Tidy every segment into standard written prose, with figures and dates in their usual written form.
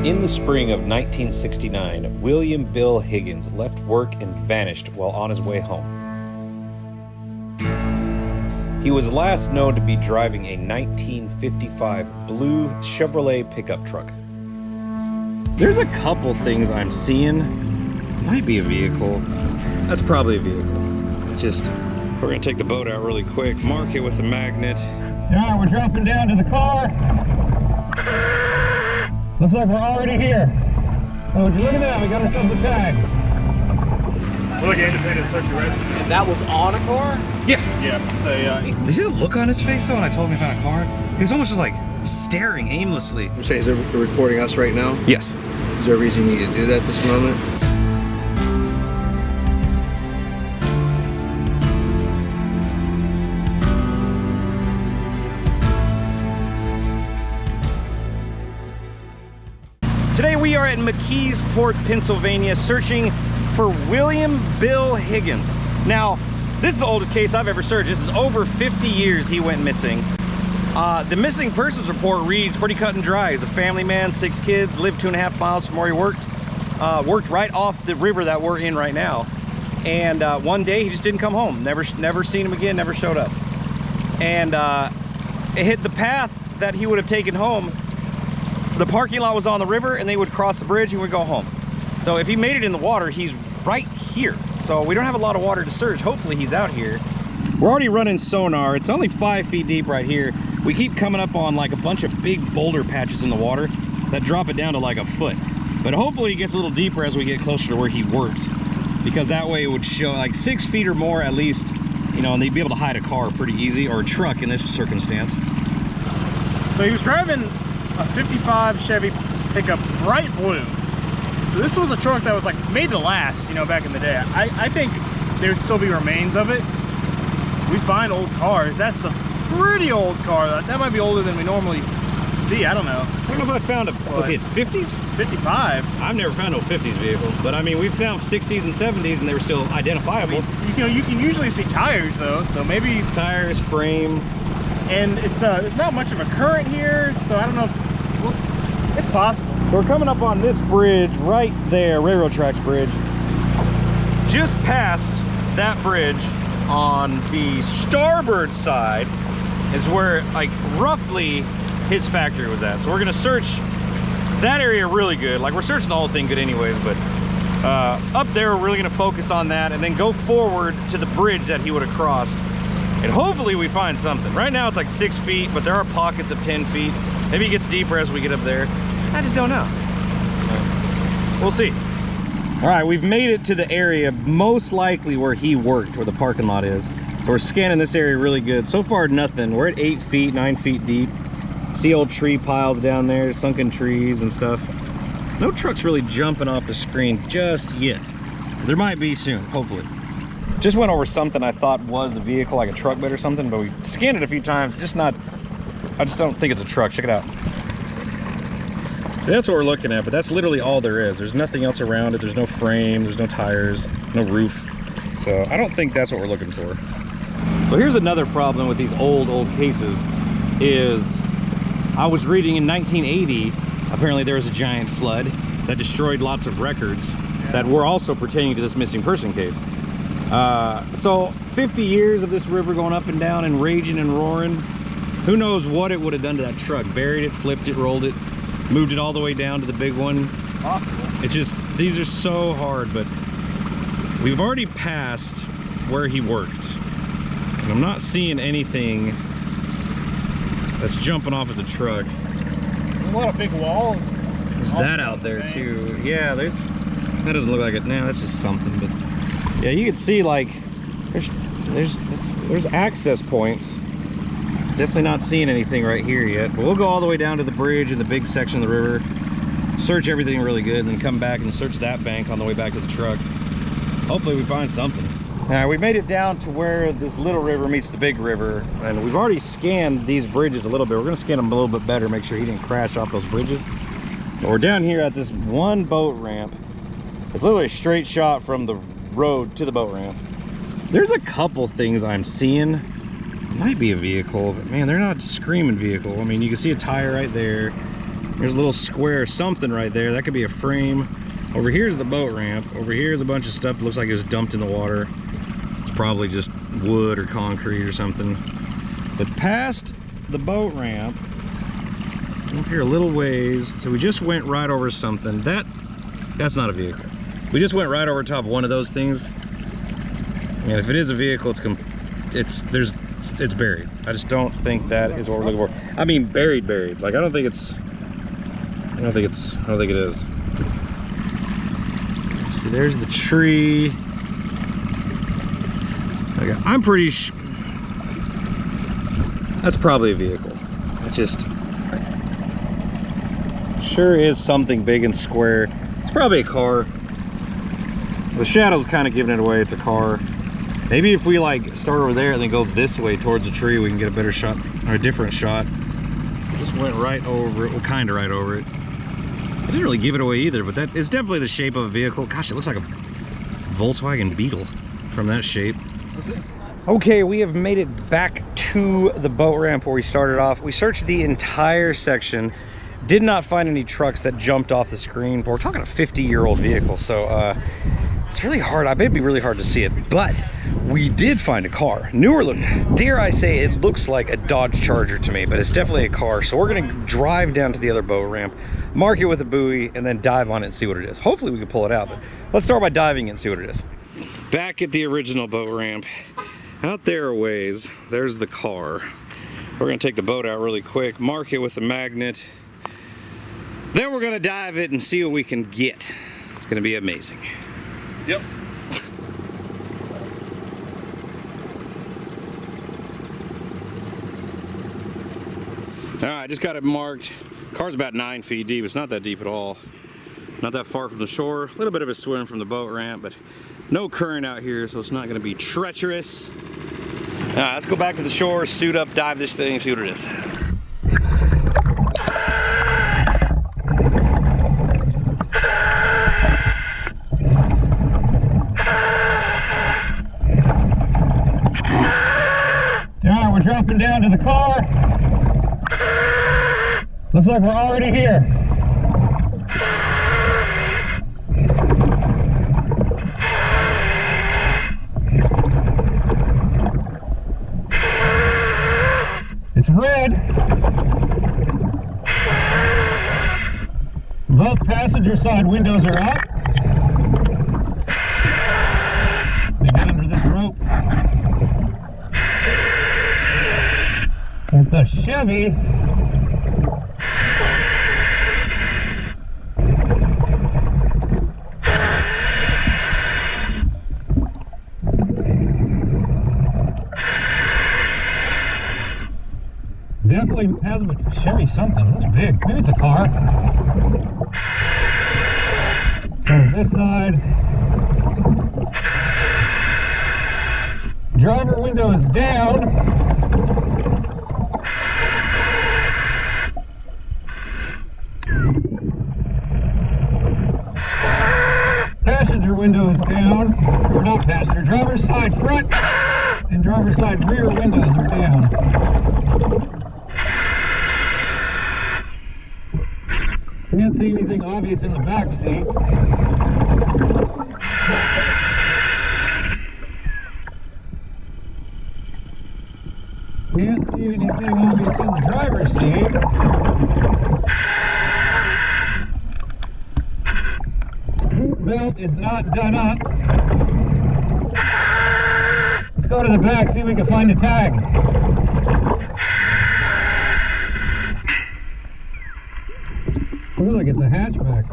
In the spring of 1969, William Bill Higgins left work and vanished while on his way home. He was last known to be driving a 1955 blue Chevrolet pickup truck. There's a couple things I'm seeing. Might be a vehicle. That's probably a vehicle. Just, we're gonna take the boat out really quick, mark it with the magnet. Yeah, we're dropping down to the car. Looks like we're already here. Oh, would you look at that? We got ourselves a tag. We're like independent search and rescue. And that was on a car? Yeah. Yeah, it's a, Did you see the look on his face though when I told him he found a car? He was almost just like staring aimlessly. I'm saying, is it recording us right now? Yes. Is there a reason you need to do that this moment? Today we are at McKeesport, Pennsylvania, searching for William Bill Higgins. Now, this is the oldest case I've ever searched. This is over 50 years he went missing. The missing persons report reads pretty cut and dry. He's a family man, 6 kids, lived 2.5 miles from where he worked. Worked right off the river that we're in right now. And one day he just didn't come home. Never seen him again, never showed up. And it hit the path that he would have taken home. The parking lot was on the river and they would cross the bridge and would go home. So if he made it in the water, he's right here. So we don't have a lot of water to search. Hopefully he's out here. We're already running sonar. It's only 5 feet deep right here. We keep coming up on like a bunch of big boulder patches in the water that drop it down to like a foot. But hopefully it gets a little deeper as we get closer to where he worked, because that way it would show like 6 feet or more at least, you know, and they'd be able to hide a car pretty easy, or a truck in this circumstance. so he was driving a 55 Chevy Pickup, bright blue. So this was a truck that was like made to last, you know, back in the day. I think there would still be remains of it. We find old cars. That's a pretty old car. That might be older than we normally see. I don't know. I don't know if I found a, was it 50s? 55. I've never found no 50s vehicle, but I mean, we've found 60s and 70s and they were still identifiable. I mean, you can usually see tires though, so maybe Tires, frame. And it's there's not much of a current here, so I don't know if it's possible. So we're coming up on this bridge right there, railroad tracks bridge. Just past that bridge on the starboard side is where like roughly his factory was at. So we're gonna search that area really good. Like we're searching the whole thing good anyways, but up there we're really gonna focus on that and then go forward to the bridge that he would have crossed. And hopefully we find something. Right now it's like 6 feet, but there are pockets of 10 feet. Maybe it gets deeper as we get up there. I just don't know. We'll see. All right, we've made it to the area most likely where he worked, where the parking lot is. So we're scanning this area really good. So far, nothing. We're at 8 feet, 9 feet deep. See old tree piles down there, sunken trees and stuff. No trucks really jumping off the screen just yet. There might be soon, hopefully. Just went over something I thought was a vehicle, like a truck bed or something, but we scanned it a few times, just not, I just don't think it's a truck. Check it out. So that's what we're looking at, but that's literally all there is. There's nothing else around it. There's no frame, there's no tires, no roof. So I don't think that's what we're looking for. So here's another problem with these old cases is I was reading in 1980, apparently there was a giant flood that destroyed lots of records that were also pertaining to this missing person case. So 50 years of this river going up and down and raging and roaring. Who knows what it would have done to that truck? Buried it, flipped it, rolled it, moved it all the way down to the big one. Possible. It's just, these are so hard, but we've already passed where he worked. And I'm not seeing anything that's jumping off as a truck. There's a lot of big walls. There's that out there too. Yeah, that doesn't look like it. Nah, that's just something, but yeah, you can see like there's access points. Definitely not seeing anything right here yet, but we'll go all the way down to the bridge and the big section of the river, search everything really good, and then come back and search that bank on the way back to the truck. Hopefully we find something. All right, we made it down to where this little river meets the big river, and we've already scanned these bridges a little bit. We're gonna scan them a little bit better, make sure he didn't crash off those bridges. But we're down here at this one boat ramp. It's literally a straight shot from the road to the boat ramp. There's a couple things I'm seeing. It might be a vehicle, but man, they're not screaming vehicle. I mean, you can see a tire right there. There's a little square something right there. That could be a frame. Over here's the boat ramp. Over here is a bunch of stuff that looks like it was dumped in the water. It's probably just wood or concrete or something. But past the boat ramp, up here a little ways, so we just went right over something. That's not a vehicle. We just went right over top of one of those things. And if it is a vehicle, it's buried. I just don't think that is what we're looking for. I mean, buried. Like, I don't think it is. See, there's the tree. Okay, I'm pretty that's probably a vehicle. It just sure is something big and square. It's probably a car. The shadow's kind of giving it away. It's a car. Maybe if we like start over there and then go this way towards the tree, we can get a better shot or a different shot. Just went right over it. Well, kind of right over it. I didn't really give it away either, but that is definitely the shape of a vehicle. Gosh, it looks like a Volkswagen Beetle from that shape. Okay, we have made it back to the boat ramp where we started off. We searched the entire section, did not find any trucks that jumped off the screen, but we're talking a 50-year-old vehicle, so it's really hard. I bet it'd be really hard to see it, but we did find a car. Newer look, dare I say, it looks like a Dodge Charger to me, but it's definitely a car. So we're gonna drive down to the other boat ramp, mark it with a buoy, and then dive on it and see what it is. Hopefully we can pull it out, but let's start by diving and see what it is. Back at the original boat ramp, out there a ways, there's the car. We're gonna take the boat out really quick, mark it with a magnet, then we're gonna dive it and see what we can get. It's gonna be amazing. Yep. All right, just got it marked. Car's about 9 feet deep. It's not that deep at all. Not that far from the shore. A little bit of a swim from the boat ramp, but no current out here, so it's not gonna be treacherous. All right, let's go back to the shore, suit up, dive this thing, see what it is. Alright, we're dropping down to the car. Looks like we're already here. It's red. Both passenger side windows are up. They get under this rope. And the Chevy definitely has a Chevy something. That's big. Maybe it's a car. From this side. Driver window is down. Passenger window is down. Or not passenger. Driver's side front and driver's side rear windows are down. Can't see anything obvious in the back seat. Can't see anything obvious in the driver's seat. Seat belt is not done up. Let's go to the back, see if we can find a tag. Looks like it's a hatchback.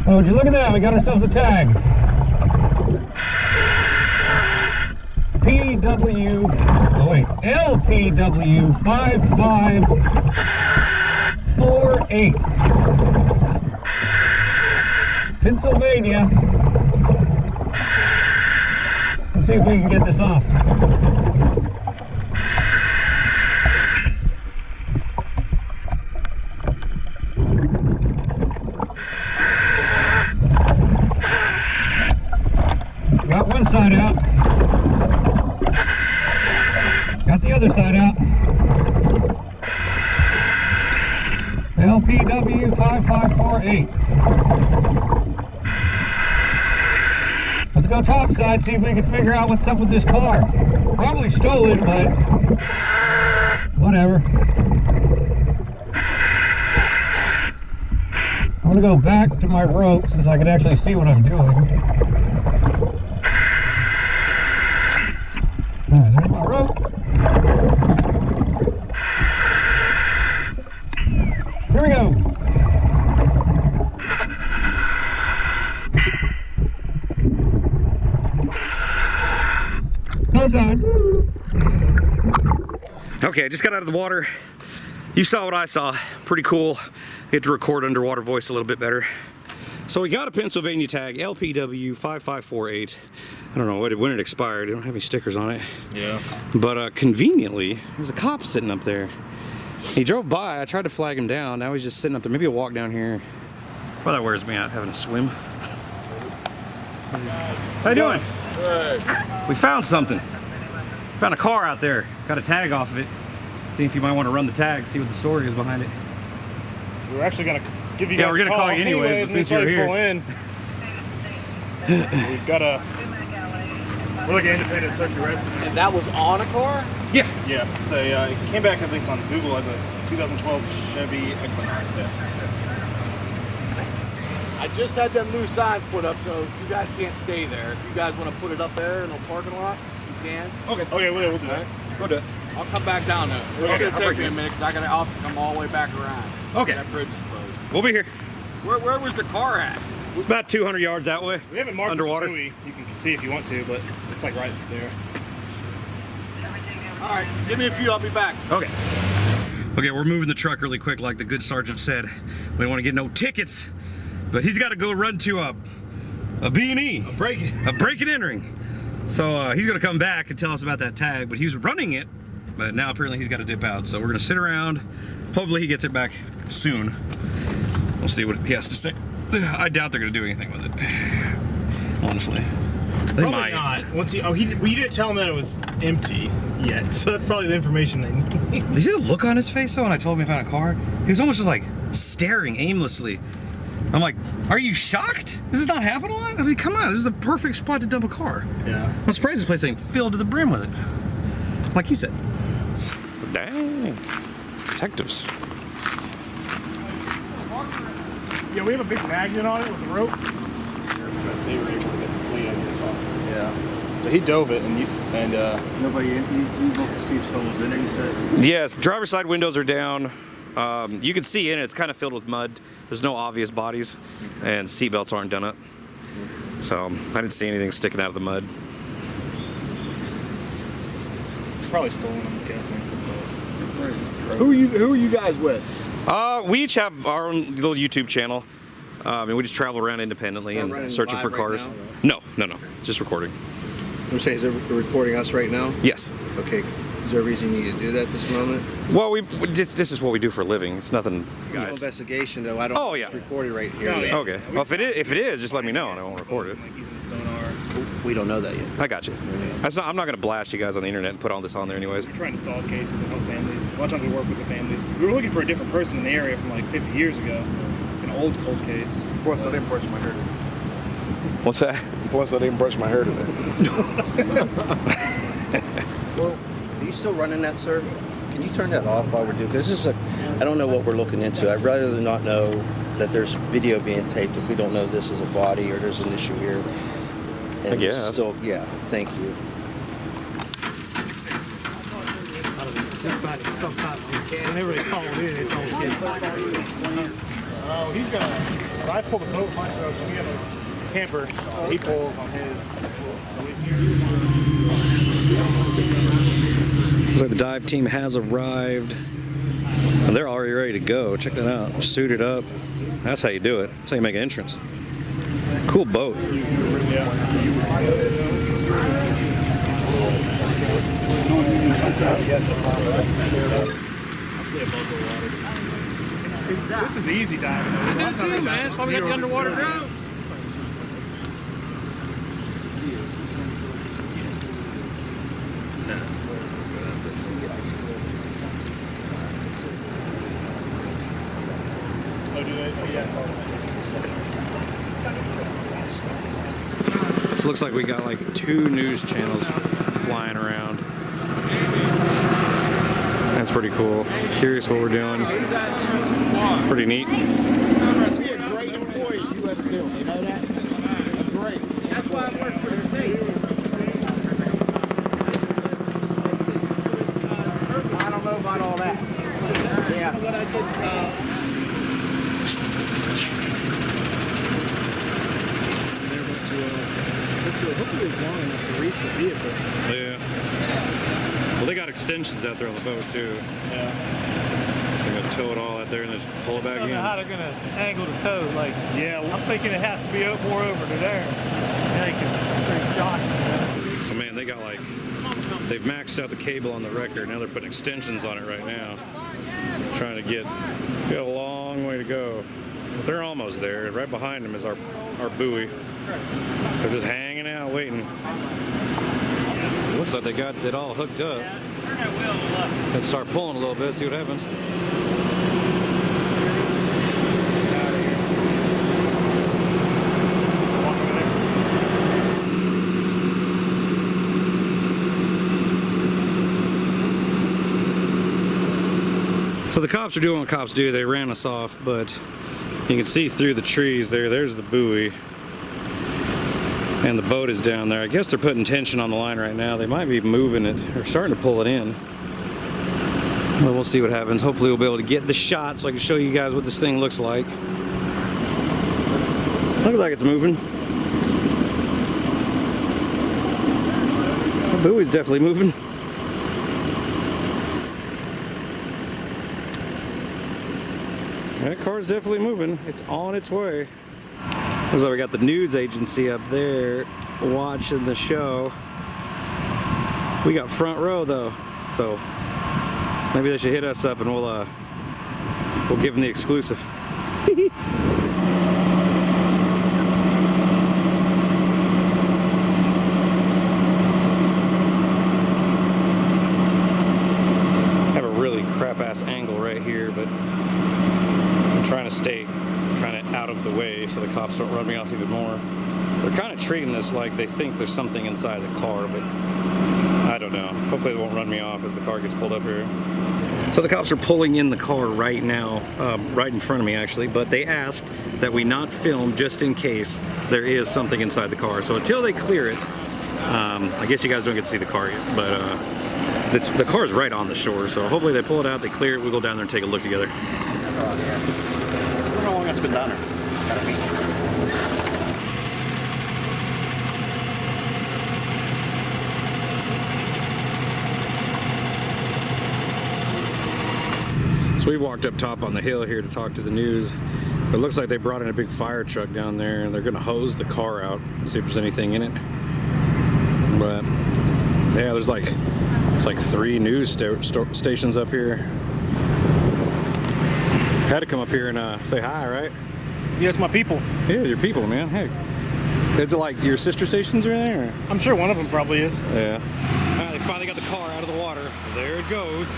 Oh, would you look at that? We got ourselves a tag. LPW 5548. Pennsylvania. Let's see if we can get this off. Got one side other side out. LPW 5548. Let's go topside, see if we can figure out what's up with this car. Probably stolen, but whatever. I'm gonna go back to my rope since I can actually see what I'm doing. Alright, there's my rope. Here we go. No time. Okay, I just got out of the water. You saw what I saw. Pretty cool. Get to record underwater voice a little bit better. So we got a Pennsylvania tag, LPW 5548. I don't know when it expired. They don't have any stickers on it. Yeah. But conveniently, there's a cop sitting up there. He drove by. I tried to flag him down. Now he's just sitting up there. Maybe he'll walk down here. Well, that wears me out having a swim. How you doing? Good. We found something. Found a car out there. Got a tag off of it. See if you might want to run the tag, see what the story is behind it. We were actually gonna give you guys we're gonna a call call you anyways, but and since you're here. pull in. We've got we're like an independent search and arrest. And that was on a car? Yeah. Yeah, it's it came back at least on Google as a 2012 Chevy Pickup. I just had them new signs put up, so you guys can't stay there. If you guys want to put it up there in the parking lot, you can. Okay, we'll do that. We'll do it. I'll come back down there. It's Okay, gonna I'll take break me it. a minute because I gotta have to come all the way back around. Okay. That bridge is closed. We'll be here. Where was the car at? It's about 200 yards that way. We haven't marked underwater. the buoy. You can see if you want to, but it's like right there. All right, give me a few. I'll be back. Okay. Okay, we're moving the truck really quick, like the good sergeant said. We don't want to get no tickets, but he's got to go run to a B&E. A break. A break and entering. So he's gonna come back and tell us about that tag, but he was running it, but now apparently he's got to dip out. So we're gonna sit around. Hopefully he gets it back soon. We'll see what he has to say. I doubt they're gonna do anything with it. Honestly, they Probably might. not. Once we didn't tell him that it was empty yet, so that's probably the information they need. Did you see the look on his face though when I told him I found a car? He was almost just like staring aimlessly. I'm like, are you shocked? Does this not happen a lot? I mean, come on, this is the perfect spot to dump a car. Yeah. I'm surprised this place ain't filled to the brim with it. Like you said. Dang. Detectives. Yeah, we have a big magnet on it with a rope. They were able to get the plate on this off. Yeah. So he dove it, and Nobody, you looked to see if someone was in there, you said? Yes, driver's side windows are down. You can see in it, it's kind of filled with mud. There's no obvious bodies, and seatbelts aren't done up. So I didn't see anything sticking out of the mud. it's probably stolen, I'm guessing. Who are you guys with? We each have our own little YouTube channel. And we just travel around independently Not running and searching for live right cars. now? No, just recording. I'm saying, is it recording us right now? Yes. Okay. Is there a reason you need to do that this moment? Well, this is what we do for a living. It's nothing, No guys. investigation, though. I don't. Oh, yeah. It's recorded right here. No, yeah. Okay. Well, if it is, just let me know and I won't record it. Like using sonar. We don't know that yet. I got you. I'm not going to blast you guys on the internet and put all this on there anyways. We're trying to solve cases and help families. A lot of times we work with the families. We were looking for a different person in the area from like 50 years ago. An old cold case. Plus, I didn't brush my hair today. What's that? Plus, I didn't brush my hair today. Well, are you still running that, sir? Can you turn that off while we're doing? Because this is I don't know what we're looking into. I'd rather than not know that there's video being taped if we don't know this is a body or there's an issue here. And I this is guess. Still, yeah. Thank you. Whenever they call it in, it's all kids. Oh, he's gonna. So I pulled a boat on my boat. We have a camper. He pulls on his. Looks like the dive team has arrived. And they're already ready to go. Check that out. They're suited up. That's how you do it. That's how you make an entrance. Cool boat. This is easy diving. That's good, man. That's why we got the underwater drone. anyways, but yeah, it's all So it looks like we got like 2 news channels flying around. That's pretty cool. Curious what we're doing. It's pretty neat. Be a great employee at U.S. Steel, you know that? Great. That's why I work for the state. I don't know about all that. Yeah. What I did, hopefully it's long enough to reach the vehicle. Yeah. Well, they got extensions out there on the boat too. Yeah. So they're gonna tow it all out there and just pull it back I don't in. know how they're gonna angle the toe. Like, yeah, I'm thinking it has to be up more over to there. Yeah, you can pretty shot. So man, they got like, they've maxed out the cable on the wrecker. Now they're putting extensions on it right now. Trying to get a long way to go. But they're almost there. Right behind them is our buoy. So just hanging out, waiting. Looks like they got it all hooked up. Let's start pulling a little bit, see what happens. So the cops are doing what cops do. They ran us off, but you can see through the trees there. There's the buoy. And the boat is down there. I guess they're putting tension on the line right now. They might be moving it or starting to pull it in. But we'll see what happens. Hopefully we'll be able to get the shot so I can show you guys what this thing looks like. Looks like it's moving. The buoy's definitely moving. That car's definitely moving. It's on its way. Looks like we got the news agency up there watching the show. We got front row though, so maybe they should hit us up and we'll give them the exclusive. Have a really crap-ass angle right here, but I'm trying to stay kind of out of the way so the cops don't run me off even more. They're kind of treating this like they think there's something inside the car, but I don't know. Hopefully they won't run me off as the car gets pulled up here. So the cops are pulling in the car right now, right in front of me actually, but they asked that we not film just in case there is something inside the car. So until they clear it, I guess you guys don't get to see the car yet, but the car is right on the shore, so hopefully they pull it out, they clear it, we'll go down there and take a look together. How long it's been down there? So we walked up top on the hill here to talk to the news. It looks like they brought in a big fire truck down there and they're gonna hose the car out and see if there's anything in it. But yeah, there's like 3 news stations up here. Had to come up here and say hi, right? Yeah, it's my people. Yeah, it's your people, man. Hey, is it like your sister stations are in there? Or? I'm sure one of them probably is. Yeah. All right, they finally got the car out of the water. There it goes.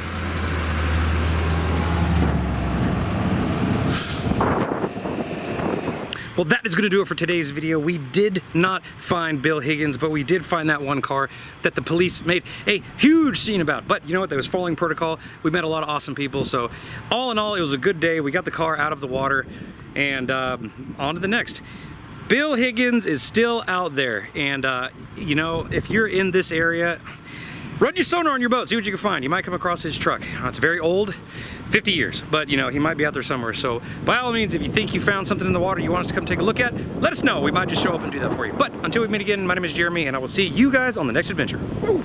Well, that is going to do it for today's video. We did not find Bill Higgins, but we did find that one car that the police made a huge scene about. But you know what? That was following protocol. We met a lot of awesome people. So all in all, it was a good day. We got the car out of the water and on to the next. Bill Higgins is still out there. And you know, if you're in this area, run your sonar on your boat, see what you can find. You might come across his truck. It's very old, 50 years, but you know, he might be out there somewhere. So by all means, if you think you found something in the water you want us to come take a look at, let us know. We might just show up and do that for you. But until we meet again, my name is Jeremy, and I will see you guys on the next adventure. Woo!